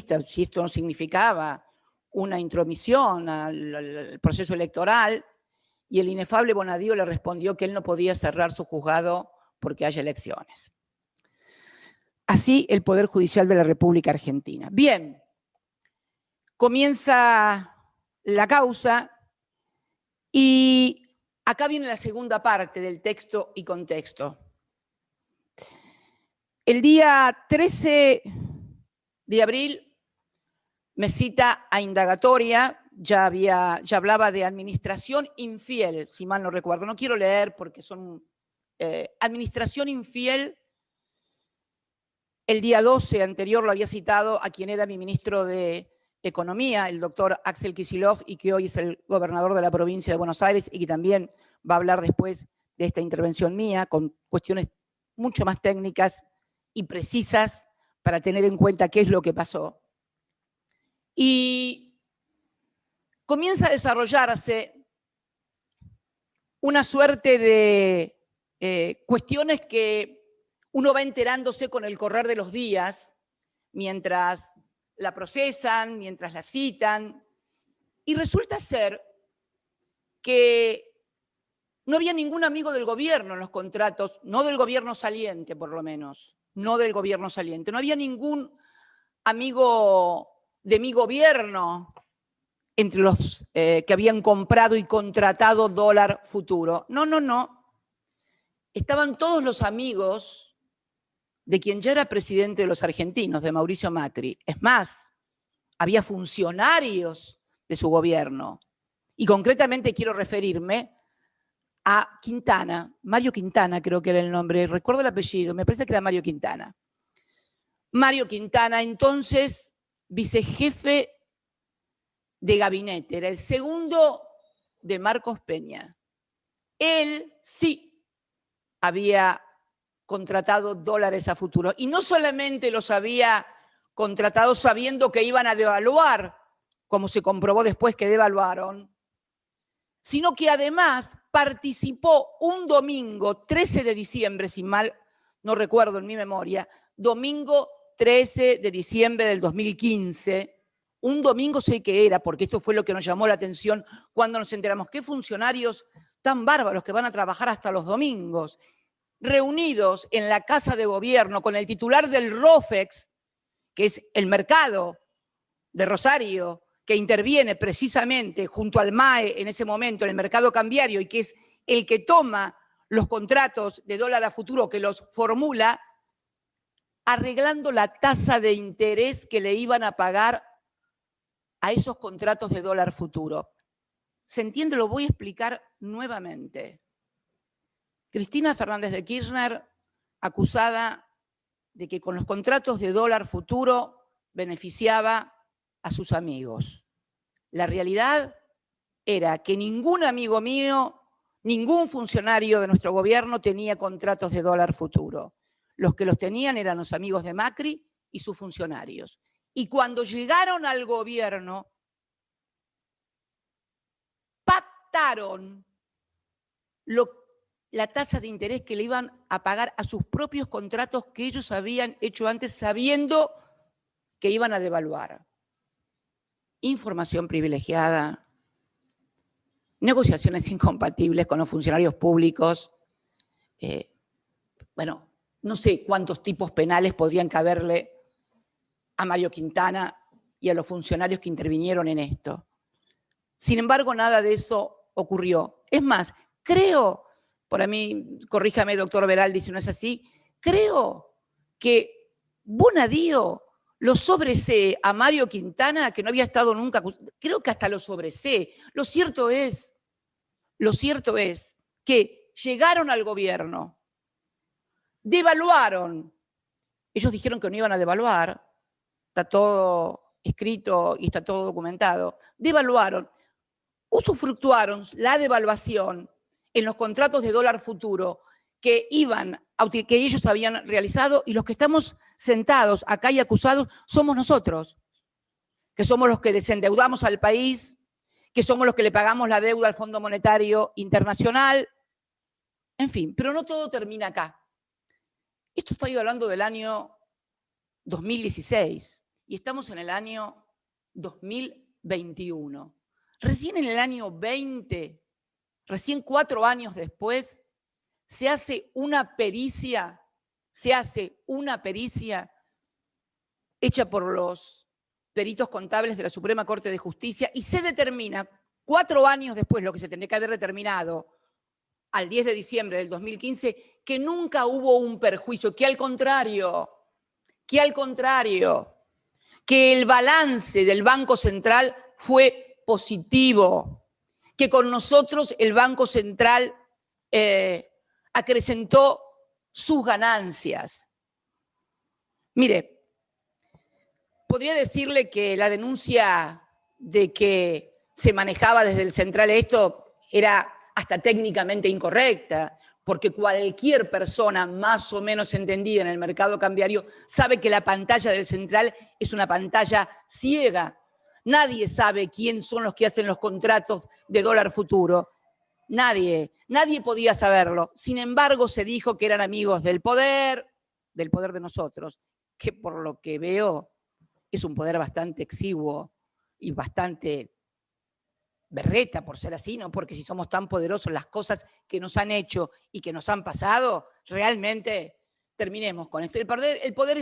si esto no significaba una intromisión al proceso electoral, y el inefable Bonadío le respondió que él no podía cerrar su juzgado porque haya elecciones. Así el Poder Judicial de la República Argentina. Bien, comienza la causa y acá viene la segunda parte del texto y contexto. El día 13 de abril me cita a indagatoria, ya hablaba de administración infiel, si mal no recuerdo. No quiero leer porque son administración infiel. El día 12 anterior lo había citado a quien era mi ministro de Economía, el doctor Axel Kicillof, y que hoy es el gobernador de la provincia de Buenos Aires y que también va a hablar después de esta intervención mía con cuestiones mucho más técnicas y precisas para tener en cuenta qué es lo que pasó. Y comienza a desarrollarse una suerte de cuestiones que uno va enterándose con el correr de los días, mientras la procesan, mientras la citan, y resulta ser que no había ningún amigo del gobierno en los contratos, no del gobierno saliente por lo menos, no del gobierno saliente, no había ningún amigo de mi gobierno entre los que habían comprado y contratado dólar futuro. No, no, no. Estaban todos los amigos de quien ya era presidente de los argentinos, de Mauricio Macri. Es más, había funcionarios de su gobierno. Y concretamente quiero referirme a Quintana, Mario Quintana creo que era el nombre, recuerdo el apellido, me parece que era Mario Quintana. Mario Quintana, entonces vicejefe de gabinete, era el segundo de Marcos Peña. Él sí había contratado dólares a futuro. Y no solamente los había contratado sabiendo que iban a devaluar, como se comprobó después que devaluaron, sino que además participó un domingo, 13 de diciembre, si mal no recuerdo en mi memoria, domingo 13 de diciembre del 2015, un domingo sé que era, porque esto fue lo que nos llamó la atención cuando nos enteramos, qué funcionarios tan bárbaros que van a trabajar hasta los domingos, reunidos en la Casa de Gobierno con el titular del ROFEX, que es el mercado de Rosario, que interviene precisamente junto al MAE en ese momento en el mercado cambiario y que es el que toma los contratos de dólar a futuro, que los formula, arreglando la tasa de interés que le iban a pagar a esos contratos de dólar futuro. ¿Se entiende? Lo voy a explicar nuevamente. Cristina Fernández de Kirchner, acusada de que con los contratos de dólar futuro beneficiaba a sus amigos. La realidad era que ningún amigo mío, ningún funcionario de nuestro gobierno tenía contratos de dólar futuro. Los que los tenían eran los amigos de Macri y sus funcionarios. Y cuando llegaron al gobierno, pactaron la tasa de interés que le iban a pagar a sus propios contratos que ellos habían hecho antes sabiendo que iban a devaluar. Información privilegiada, negociaciones incompatibles con los funcionarios públicos, bueno, no sé cuántos tipos penales podrían caberle a Mario Quintana y a los funcionarios que intervinieron en esto. Sin embargo, nada de eso ocurrió. Es más, creo, por mí, corríjame, doctor Veraldi, si no es así, creo que Bonadío lo sobresee a Mario Quintana, que no había estado nunca, creo que hasta lo sobresee. Lo cierto es que llegaron al gobierno, devaluaron, ellos dijeron que no iban a devaluar, está todo escrito y está todo documentado, devaluaron, usufructuaron la devaluación en los contratos de dólar futuro que ellos habían realizado, y los que estamos sentados acá y acusados somos nosotros, que somos los que desendeudamos al país, que somos los que le pagamos la deuda al Fondo Monetario Internacional, en fin, pero no todo termina acá. Esto estoy hablando del año 2016. y estamos en el año 2021. Recién en el año 20, recién 4 años después, se hace una pericia hecha por los peritos contables de la Suprema Corte de Justicia y se determina 4 años después, lo que se tendría que haber determinado al 10 de diciembre del 2015, que nunca hubo un perjuicio, que al contrario, que el balance del Banco Central fue positivo, que con nosotros el Banco Central acrecentó sus ganancias. Mire, podría decirle que la denuncia de que se manejaba desde el Central esto era hasta técnicamente incorrecta, porque cualquier persona más o menos entendida en el mercado cambiario sabe que la pantalla del Central es una pantalla ciega. Nadie sabe quién son los que hacen los contratos de dólar futuro. Nadie podía saberlo. Sin embargo, se dijo que eran amigos del poder de nosotros, que por lo que veo es un poder bastante exiguo y bastante berreta por ser así, ¿no? Porque si somos tan poderosos, las cosas que nos han hecho y que nos han pasado, realmente terminemos con esto. El poder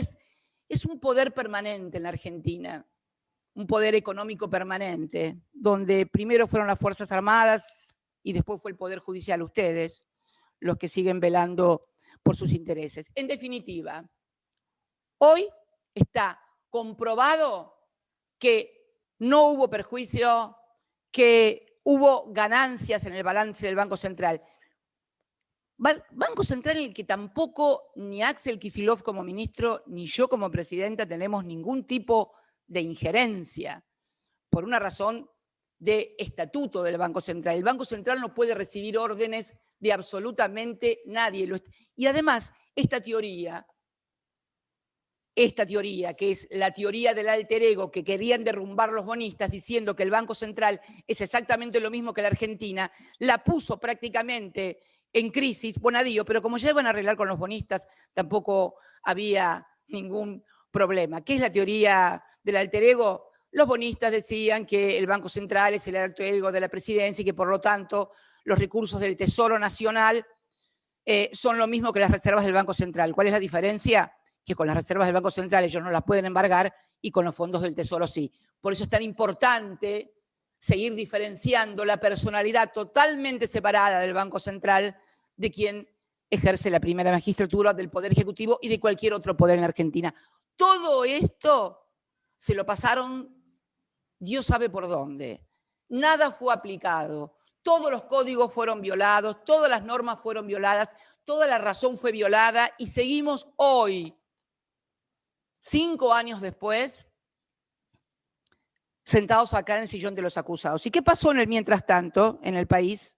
es un poder permanente en la Argentina, un poder económico permanente, donde primero fueron las Fuerzas Armadas y después fue el Poder Judicial, ustedes, los que siguen velando por sus intereses. En definitiva, hoy está comprobado que no hubo perjuicio, que hubo ganancias en el balance del Banco Central. Banco Central en el que tampoco ni Axel Kicillof como ministro ni yo como presidenta tenemos ningún tipo de injerencia, por una razón de estatuto del Banco Central. El Banco Central no puede recibir órdenes de absolutamente nadie. Y además, esta teoría, que es la teoría del alter ego que querían derrumbar los bonistas diciendo que el Banco Central es exactamente lo mismo que la Argentina, la puso prácticamente en crisis Bonadío, pero como ya iban a arreglar con los bonistas, tampoco había ningún problema. ¿Qué es la teoría del alter ego? Los bonistas decían que el Banco Central es el alter ego de la presidencia y que por lo tanto los recursos del Tesoro Nacional son lo mismo que las reservas del Banco Central. ¿Cuál es la diferencia? Que con las reservas del Banco Central ellos no las pueden embargar y con los fondos del Tesoro sí. Por eso es tan importante seguir diferenciando la personalidad totalmente separada del Banco Central de quien ejerce la primera magistratura del Poder Ejecutivo y de cualquier otro poder en la Argentina. Todo esto se lo pasaron Dios sabe por dónde. Nada fue aplicado. Todos los códigos fueron violados, todas las normas fueron violadas, toda la razón fue violada y seguimos hoy, 5 años después, sentados acá en el sillón de los acusados. ¿Y qué pasó en el mientras tanto en el país?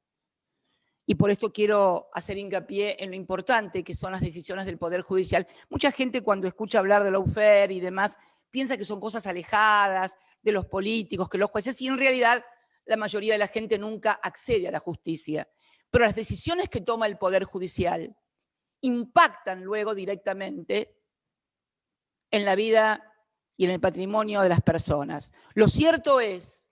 Y por esto quiero hacer hincapié en lo importante que son las decisiones del Poder Judicial. Mucha gente cuando escucha hablar de lawfare y demás piensa que son cosas alejadas de los políticos, que los jueces, y en realidad la mayoría de la gente nunca accede a la justicia. Pero las decisiones que toma el Poder Judicial impactan luego directamente en la vida y en el patrimonio de las personas. Lo cierto es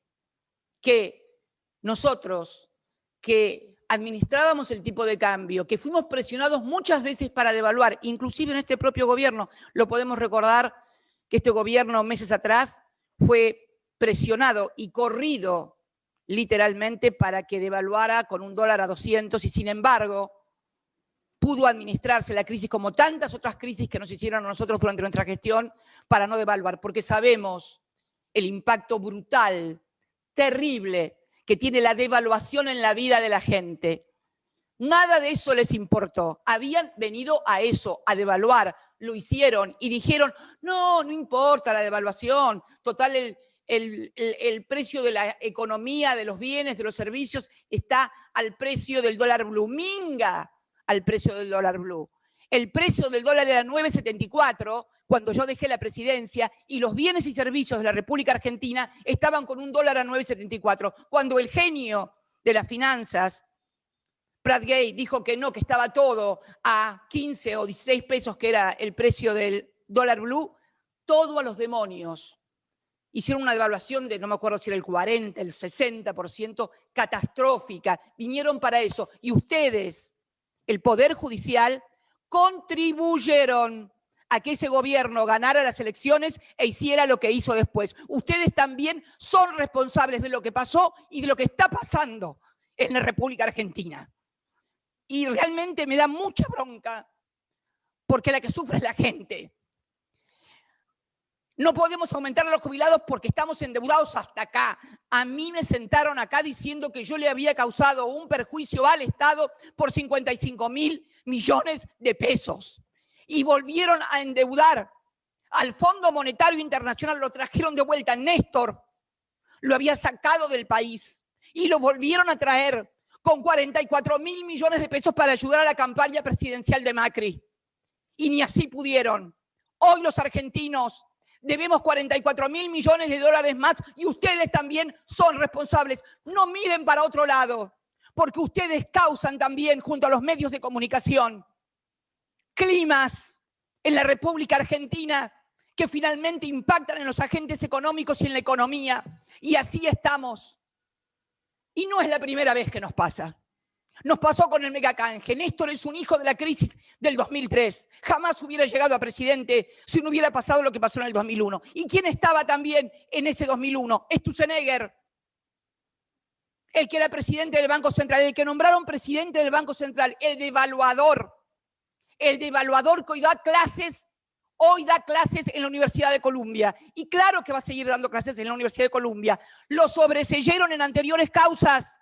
que nosotros, que administrábamos el tipo de cambio, que fuimos presionados muchas veces para devaluar, inclusive en este propio gobierno, lo podemos recordar que este gobierno meses atrás fue presionado y corrido literalmente para que devaluara con $1 a 200 y sin embargo pudo administrarse la crisis como tantas otras crisis que nos hicieron a nosotros durante nuestra gestión para no devaluar, porque sabemos el impacto brutal, terrible, que tiene la devaluación en la vida de la gente. Nada de eso les importó. Habían venido a eso, a devaluar. Lo hicieron y dijeron, no importa la devaluación. Total, el precio de la economía, de los bienes, de los servicios, está al precio del dólar blue. Minga al precio del dólar blue. El precio del dólar era 9,74 cuando yo dejé la presidencia y los bienes y servicios de la República Argentina estaban con $1 a 9,74. Cuando el genio de las finanzas, Pratt Gay, dijo que no, que estaba todo a 15 o 16 pesos, que era el precio del dólar blue, todo a los demonios. Hicieron una devaluación de, no me acuerdo si era el 40, el 60%, catastrófica. Vinieron para eso. Y ustedes, el Poder Judicial, contribuyeron a que ese gobierno ganara las elecciones e hiciera lo que hizo después. Ustedes también son responsables de lo que pasó y de lo que está pasando en la República Argentina. Y realmente me da mucha bronca porque la que sufre es la gente. No podemos aumentar a los jubilados porque estamos endeudados hasta acá. A mí me sentaron acá diciendo que yo le había causado un perjuicio al Estado por 55.000 millones de pesos. Y volvieron a endeudar al Fondo Monetario Internacional, lo trajeron de vuelta. Néstor lo había sacado del país y lo volvieron a traer con 44.000 millones de pesos para ayudar a la campaña presidencial de Macri. Y ni así pudieron. Hoy los argentinos debemos 44.000 millones de dólares más y ustedes también son responsables. No miren para otro lado, porque ustedes causan también, junto a los medios de comunicación, climas en la República Argentina que finalmente impactan en los agentes económicos y en la economía. Y así estamos. Y no es la primera vez que nos pasa. Nos pasó con el megacanje. Néstor es un hijo de la crisis del 2003. Jamás hubiera llegado a presidente si no hubiera pasado lo que pasó en el 2001. ¿Y quién estaba también en ese 2001? Sturzenegger, el que era presidente del Banco Central, el que nombraron presidente del Banco Central, el devaluador que hoy da clases en la Universidad de Columbia. Y claro que va a seguir dando clases en la Universidad de Columbia. Lo sobreseyeron en anteriores causas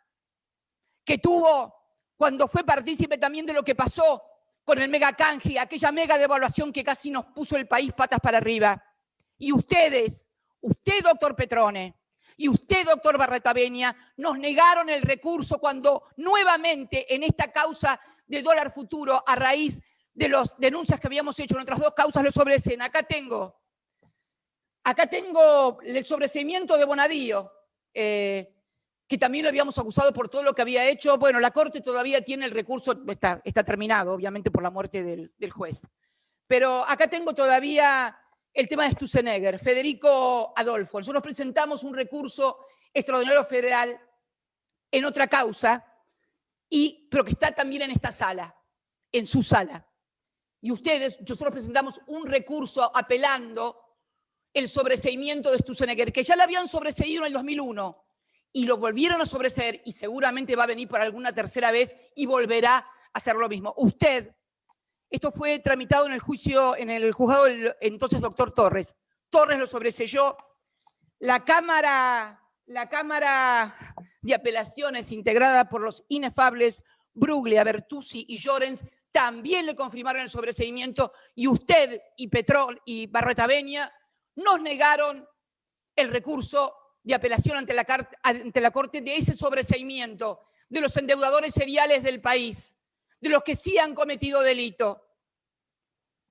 que tuvo cuando fue partícipe también de lo que pasó con el megacanje, aquella mega devaluación que casi nos puso el país patas para arriba. Y ustedes, usted, doctor Petrone, y usted, doctor Barretaveña, nos negaron el recurso cuando nuevamente en esta causa de dólar futuro, a raíz de las denuncias que habíamos hecho en otras dos causas, lo sobreseen. Acá tengo el sobreseimiento de Bonadío, que también lo habíamos acusado por todo lo que había hecho. Bueno, la Corte todavía tiene el recurso, está terminado, obviamente, por la muerte del juez. Pero acá tengo todavía el tema de Sturzenegger, Federico Adolfo. Nosotros presentamos un recurso extraordinario federal en otra causa, pero que está también en esta sala, en su sala. Y nosotros presentamos un recurso apelando el sobreseimiento de Sturzenegger, que ya lo habían sobreseído en el 2001, y lo volvieron a sobreseer, y seguramente va a venir por alguna tercera vez y volverá a hacer lo mismo. Esto fue tramitado en el juicio, en el juzgado del entonces doctor Torres. Torres lo sobreseyó. La Cámara de Apelaciones, integrada por los inefables Bruglia, Bertuzzi y Llorens, también le confirmaron el sobreseimiento, y usted y Petrol y Barretaveña nos negaron el recurso de apelación ante la Corte de ese sobreseimiento de los endeudadores seriales del país, de los que sí han cometido delito.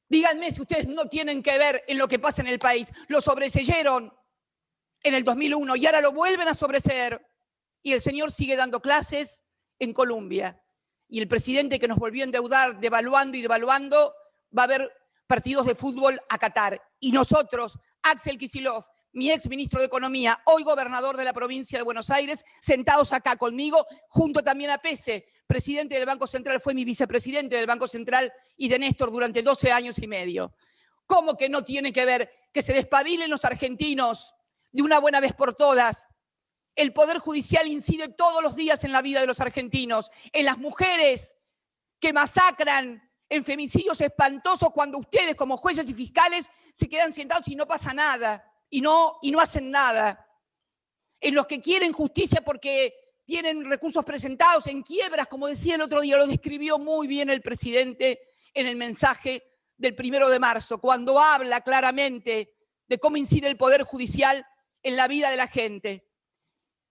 Díganme si ustedes no tienen que ver en lo que pasa en el país. Lo sobreseyeron en el 2001 y ahora lo vuelven a sobreseer. Y el señor sigue dando clases en Colombia. Y el presidente que nos volvió a endeudar, devaluando y devaluando, va a ver partidos de fútbol a Qatar. Y nosotros, Axel Kicillof, mi ex ministro de Economía, hoy gobernador de la provincia de Buenos Aires, sentados acá conmigo, junto también a Pese, presidente del Banco Central, fue mi vicepresidente del Banco Central y de Néstor durante 12 años y medio. ¿Cómo que no tiene que ver que se despabilen los argentinos de una buena vez por todas? El Poder Judicial incide todos los días en la vida de los argentinos, en las mujeres que masacran, en femicidios espantosos, cuando ustedes como jueces y fiscales se quedan sentados y no pasa nada. Y no hacen nada. En los que quieren justicia porque tienen recursos presentados en quiebras, como decía el otro día, lo describió muy bien el presidente en el mensaje del 1 de marzo, cuando habla claramente de cómo incide el Poder Judicial en la vida de la gente.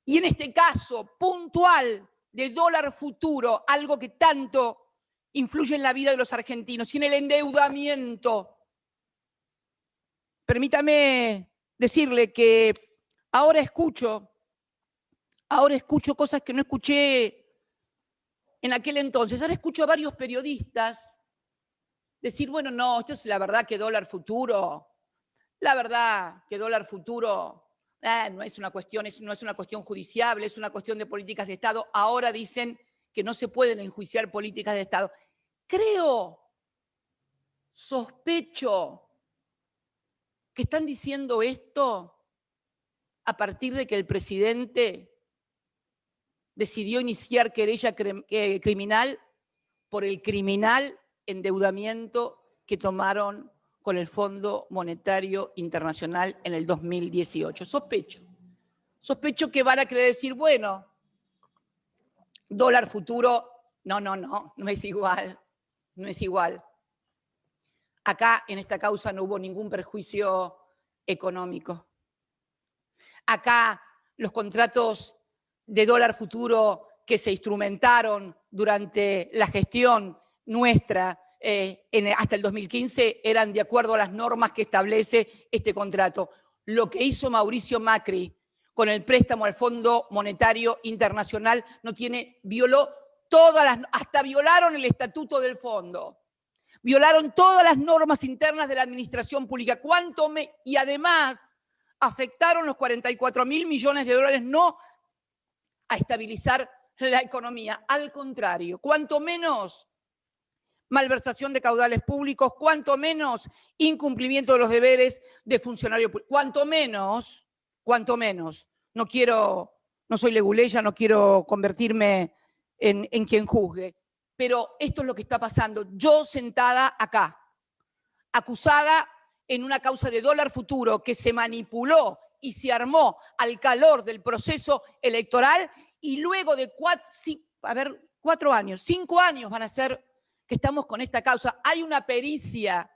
Y en este caso puntual de dólar futuro, algo que tanto influye en la vida de los argentinos, y en el endeudamiento. Permítame decirle que ahora escucho cosas que no escuché en aquel entonces. Ahora escucho a varios periodistas decir, bueno, no, esto es la verdad que dólar futuro La verdad que dólar futuro no es una cuestión judiciable, es una cuestión de políticas de Estado. Ahora dicen que no se pueden enjuiciar políticas de Estado. Sospecho que están diciendo esto a partir de que el presidente decidió iniciar querella criminal por el criminal endeudamiento que tomaron con el Fondo Monetario Internacional en el 2018. Sospecho que van a querer decir, bueno, dólar futuro, no es igual, no es igual. Acá, en esta causa, no hubo ningún perjuicio económico. Acá, los contratos de dólar futuro que se instrumentaron durante la gestión nuestra hasta el 2015 eran de acuerdo a las normas que establece este contrato. Lo que hizo Mauricio Macri con el préstamo al Fondo Monetario Internacional hasta violaron el estatuto del fondo. Violaron todas las normas internas de la administración pública. Y además afectaron los 44.000 millones de dólares no a estabilizar la economía. Al contrario, cuanto menos malversación de caudales públicos, cuanto menos incumplimiento de los deberes de funcionario público, cuanto menos, no soy leguleya, no quiero convertirme en quien juzgue, pero esto es lo que está pasando. Yo sentada acá, acusada en una causa de dólar futuro que se manipuló y se armó al calor del proceso electoral, y luego de 5 años van a ser que estamos con esta causa. Hay una pericia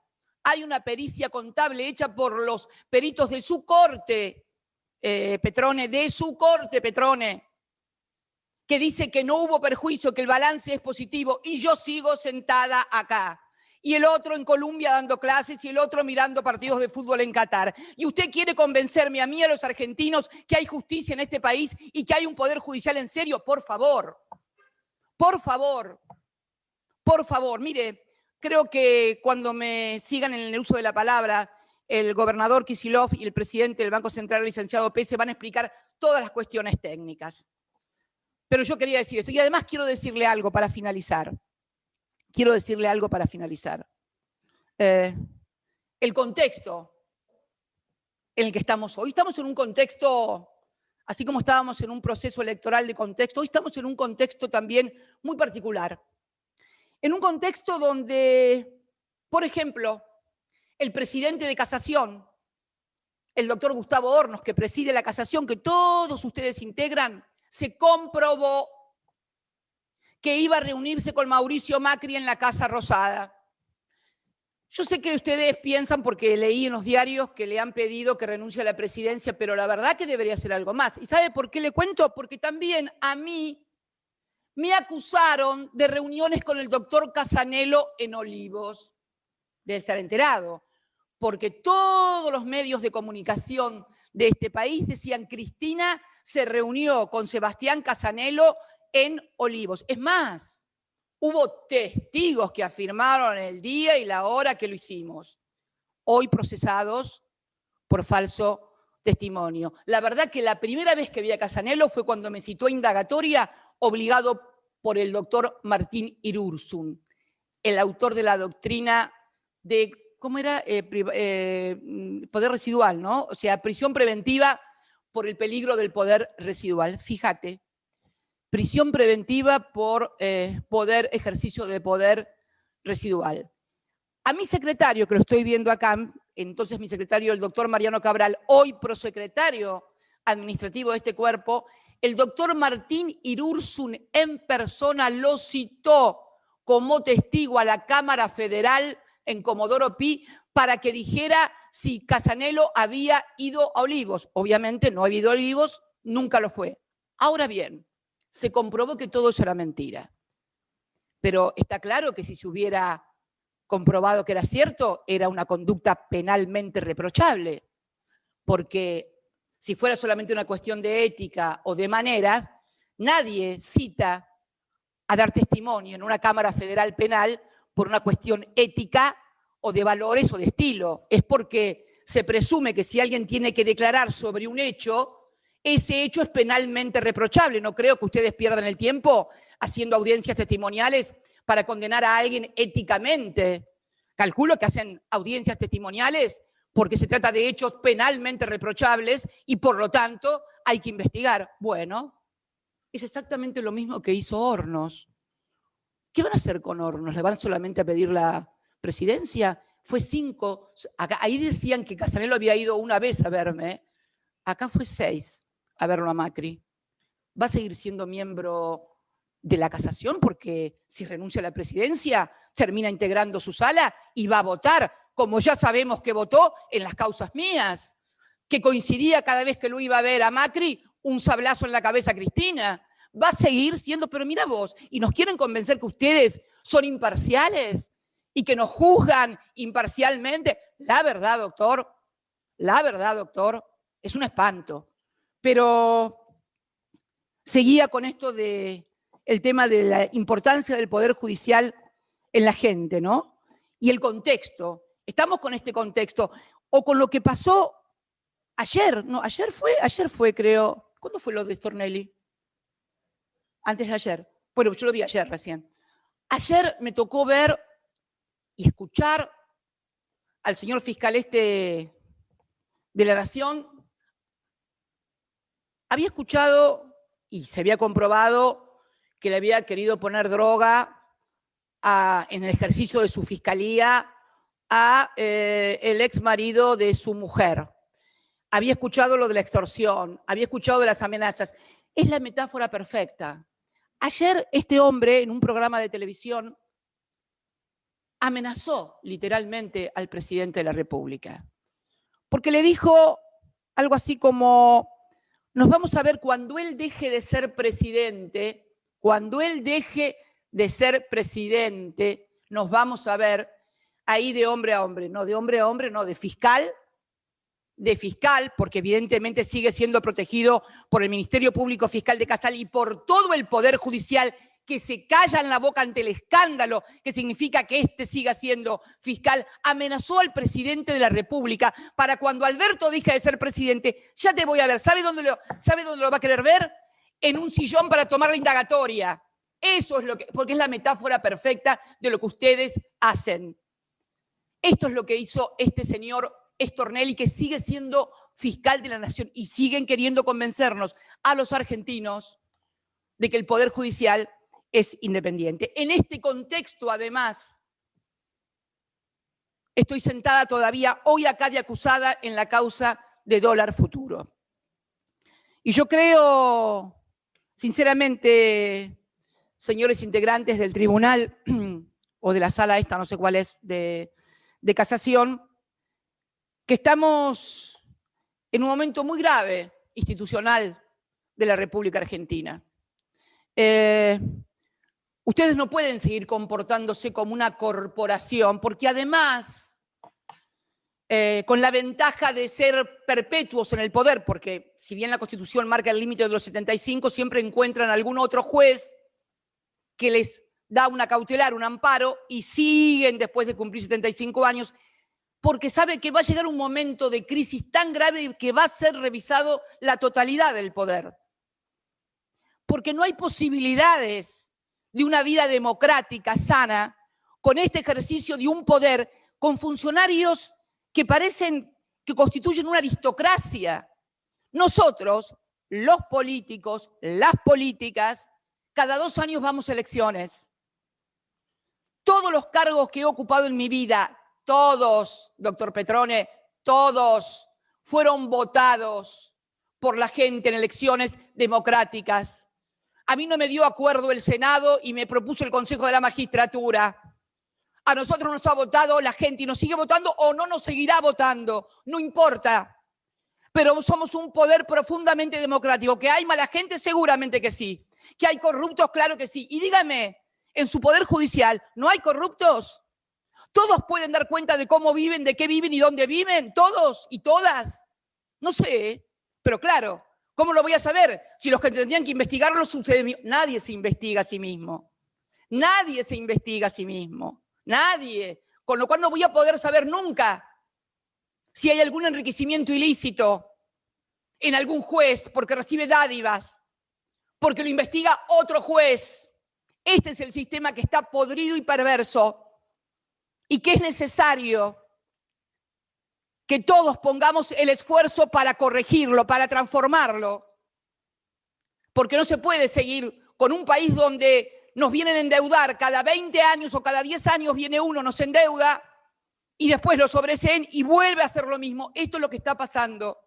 contable hecha por los peritos de su corte, Petrone, que dice que no hubo perjuicio, que el balance es positivo, y yo sigo sentada acá. Y el otro en Colombia dando clases, y el otro mirando partidos de fútbol en Qatar. Y usted quiere convencerme a mí, a los argentinos, que hay justicia en este país y que hay un poder judicial en serio. Por favor. Mire, creo que cuando me sigan en el uso de la palabra, el gobernador Kicillof y el presidente del Banco Central, el licenciado Pese, van a explicar todas las cuestiones técnicas. Pero yo quería decir esto. Y además quiero decirle algo para finalizar. El contexto en el que estamos hoy. Estamos en un contexto, así como estábamos en un proceso electoral de contexto, hoy estamos en un contexto también muy particular. En un contexto donde, por ejemplo, el presidente de Casación, el doctor Gustavo Hornos, que preside la Casación, que todos ustedes integran, se comprobó que iba a reunirse con Mauricio Macri en la Casa Rosada. Yo sé que ustedes piensan, porque leí en los diarios que le han pedido que renuncie a la presidencia, pero la verdad que debería hacer algo más. ¿Y sabe por qué le cuento? Porque también a mí me acusaron de reuniones con el doctor Casanelo en Olivos. Debe estar enterado, porque todos los medios de comunicación de este país decían: Cristina se reunió con Sebastián Casanelo en Olivos. Es más, hubo testigos que afirmaron el día y la hora que lo hicimos, hoy procesados por falso testimonio. La verdad que la primera vez que vi a Casanelo fue cuando me citó a indagatoria, obligado por el doctor Martín Irursun, el autor de la doctrina de, ¿cómo era? Poder residual, ¿no? O sea, prisión preventiva por el peligro del poder residual. Fíjate, prisión preventiva por ejercicio de poder residual. A mi secretario, que lo estoy viendo acá, entonces mi secretario, el doctor Mariano Cabral, hoy prosecretario administrativo de este cuerpo, el doctor Martín Irursun en persona lo citó como testigo a la Cámara Federal en Comodoro Pi para que dijera si Casanelo había ido a Olivos. Obviamente no había ido a Olivos, nunca lo fue. Ahora bien, se comprobó que todo eso era mentira. Pero está claro que si se hubiera comprobado que era cierto, era una conducta penalmente reprochable, porque si fuera solamente una cuestión de ética o de maneras, nadie cita a dar testimonio en una Cámara Federal Penal por una cuestión ética o de valores o de estilo. Es porque se presume que si alguien tiene que declarar sobre un hecho, ese hecho es penalmente reprochable. No creo que ustedes pierdan el tiempo haciendo audiencias testimoniales para condenar a alguien éticamente. Calculo que hacen audiencias testimoniales porque se trata de hechos penalmente reprochables y por lo tanto hay que investigar. Bueno, es exactamente lo mismo que hizo Hornos. ¿Qué van a hacer con Hornos? ¿Le van solamente a pedir la presidencia? Fue 5. Ahí decían que Casanelo había ido una vez a verme. Acá fue 6 a verlo a Macri. ¿Va a seguir siendo miembro de la casación? Porque si renuncia a la presidencia, termina integrando su sala y va a votar, como ya sabemos que votó en las causas mías, que coincidía cada vez que lo iba a ver a Macri, un sablazo en la cabeza a Cristina. Va a seguir siendo, pero mira vos, y nos quieren convencer que ustedes son imparciales y que nos juzgan imparcialmente. La verdad, doctor, es un espanto. Pero seguía con esto de el tema de la importancia del Poder Judicial en la gente, ¿no? Y el contexto. Estamos con este contexto. O con lo que pasó ayer, ¿no? Ayer fue, creo. ¿Cuándo fue lo de Stornelli? Antes de ayer. Bueno, yo lo vi ayer recién. Ayer me tocó ver y escuchar al señor fiscal de la Nación. Había escuchado y se había comprobado que le había querido poner droga en el ejercicio de su fiscalía a el ex marido de su mujer. Había escuchado lo de la extorsión, había escuchado de las amenazas. Es la metáfora perfecta. Ayer este hombre en un programa de televisión amenazó literalmente al presidente de la República, porque le dijo algo así como: nos vamos a ver cuando él deje de ser presidente, nos vamos a ver ahí de hombre a hombre, no, de fiscal, porque evidentemente sigue siendo protegido por el Ministerio Público Fiscal de Casal y por todo el Poder Judicial, que se callan la boca ante el escándalo que significa que siga siendo fiscal. Amenazó al presidente de la República para cuando Alberto deje de ser presidente, ya te voy a ver. ¿Sabe dónde lo va a querer ver? En un sillón para tomar la indagatoria. Eso es porque es la metáfora perfecta de lo que ustedes hacen. Esto es lo que hizo este señor Stornelli, que sigue siendo fiscal de la Nación, y siguen queriendo convencernos a los argentinos de que el Poder Judicial es independiente. En este contexto, además, estoy sentada todavía hoy acá de acusada en la causa de Dólar Futuro. Y yo creo, sinceramente, señores integrantes del tribunal o de la sala esta, no sé cuál es, de casación, que estamos en un momento muy grave institucional de la República Argentina. Ustedes no pueden seguir comportándose como una corporación, porque además, con la ventaja de ser perpetuos en el poder, porque si bien la Constitución marca el límite de los 75, siempre encuentran algún otro juez que les da una cautelar, un amparo, y siguen después de cumplir 75 años, porque sabe que va a llegar un momento de crisis tan grave que va a ser revisado la totalidad del poder. Porque no hay posibilidades de una vida democrática, sana, con este ejercicio de un poder, con funcionarios que parecen que constituyen una aristocracia. Nosotros, los políticos, las políticas, cada 2 años vamos a elecciones. Todos los cargos que he ocupado en mi vida, todos, doctor Petrone, todos fueron votados por la gente en elecciones democráticas. A mí no me dio acuerdo el Senado y me propuso el Consejo de la Magistratura. A nosotros nos ha votado la gente y nos sigue votando o no nos seguirá votando, no importa. Pero somos un poder profundamente democrático. ¿Que hay mala gente? Seguramente que sí. ¿Que hay corruptos? Claro que sí. Y dígame, en su poder judicial, ¿no hay corruptos? ¿Todos pueden dar cuenta de cómo viven, de qué viven y dónde viven? ¿Todos y todas? No sé, pero claro, ¿cómo lo voy a saber? Si los que tendrían que investigarlos ustedes... Nadie se investiga a sí mismo. Nadie se investiga a sí mismo. Nadie. Con lo cual no voy a poder saber nunca si hay algún enriquecimiento ilícito en algún juez porque recibe dádivas, porque lo investiga otro juez. Este es el sistema que está podrido y perverso y que es necesario que todos pongamos el esfuerzo para corregirlo, para transformarlo. Porque no se puede seguir con un país donde nos vienen a endeudar cada 20 años o cada 10 años viene uno, nos endeuda y después lo sobreseen y vuelve a hacer lo mismo. Esto es lo que está pasando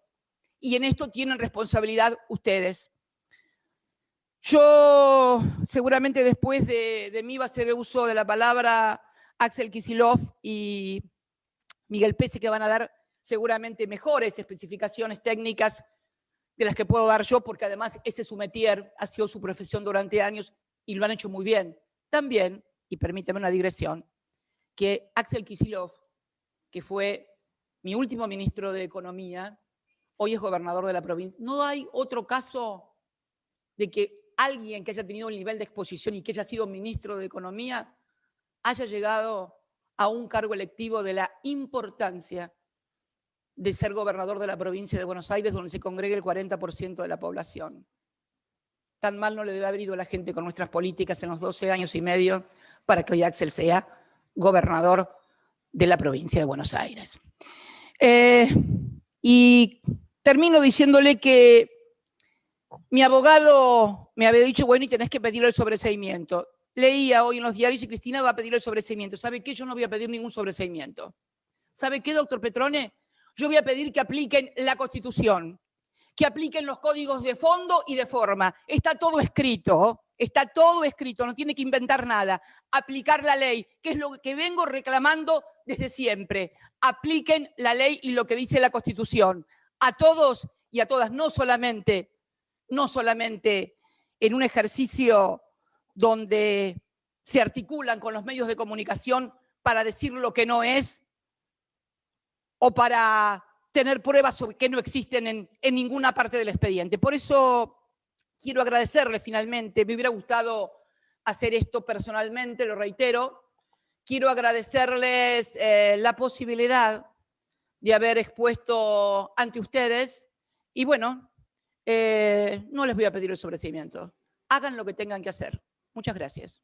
y en esto tienen responsabilidad ustedes. Yo seguramente después de mí va a hacer uso de la palabra Axel Kicillof y Miguel Pese, que van a dar seguramente mejores especificaciones técnicas de las que puedo dar yo, porque además ese es su métier, ha sido su profesión durante años y lo han hecho muy bien. También, y permítame una digresión, que Axel Kicillof, que fue mi último ministro de Economía, hoy es gobernador de la provincia. No hay otro caso de que alguien que haya tenido el nivel de exposición y que haya sido ministro de Economía haya llegado a un cargo electivo de la importancia de ser gobernador de la provincia de Buenos Aires, donde se congrega el 40% de la población. Tan mal no le debe haber ido a la gente con nuestras políticas en los 12 años y medio para que hoy Axel sea gobernador de la provincia de Buenos Aires. Y termino diciéndole que mi abogado me había dicho, bueno, y tenés que pedir el sobreseimiento. Leía hoy en los diarios y Cristina va a pedir el sobreseimiento. ¿Sabe qué? Yo no voy a pedir ningún sobreseimiento. ¿Sabe qué, doctor Petrone? Yo voy a pedir que apliquen la Constitución, que apliquen los códigos de fondo y de forma. Está todo escrito, no tiene que inventar nada. Aplicar la ley, que es lo que vengo reclamando desde siempre. Apliquen la ley y lo que dice la Constitución. A todos y a todas, no solamente en un ejercicio donde se articulan con los medios de comunicación para decir lo que no es o para tener pruebas que no existen en ninguna parte del expediente. Por eso quiero agradecerle finalmente, me hubiera gustado hacer esto personalmente, lo reitero, quiero agradecerles la posibilidad de haber expuesto ante ustedes y bueno, no les voy a pedir el sobreseimiento. Hagan lo que tengan que hacer. Muchas gracias.